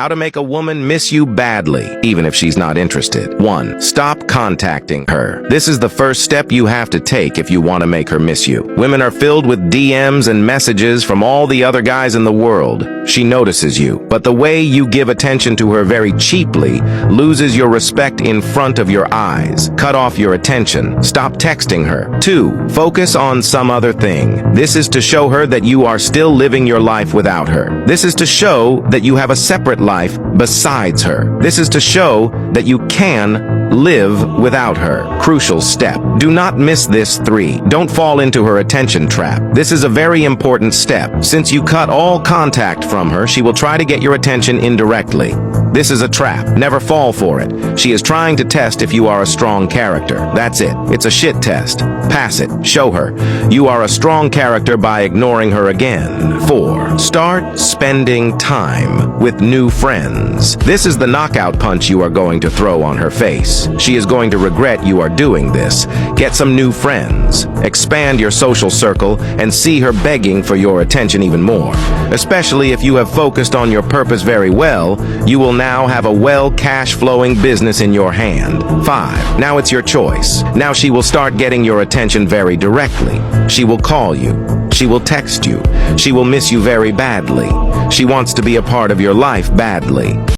How to make a woman miss you badly, even if she's not interested. 1. Stop contacting her. This is the first step you have to take if you want to make her miss you. Women are filled with DMs and messages from all the other guys in the world. She notices you, but the way you give attention to her very cheaply loses your respect in front of your eyes. Cut off your attention. Stop texting her. 2. Focus on some other thing. This is to show her that you are still living your life without her. This is to show that you have a separate life besides her. This is to show that you can live without her. Crucial step. Do not miss this. 3. Don't fall into her attention trap. This is a very important step. Since you cut all contact from her, she will try to get your attention indirectly. This is a trap. Never fall for it. She is trying to test if you are a strong character. That's it. It's a shit test. Pass it. Show her you are a strong character by ignoring her again. 4. Start spending time with new friends. This is the knockout punch you are going to throw on her face. She is going to regret you are doing this. Get some new friends. Expand your social circle and see her begging for your attention even more. Especially if you have focused on your purpose very well, you will now have a cash-flowing business in your hand. 5. Now it's your choice. Now she will start getting your attention very directly. She will call you. She will text you. She will miss you very badly. She wants to be a part of your life badly.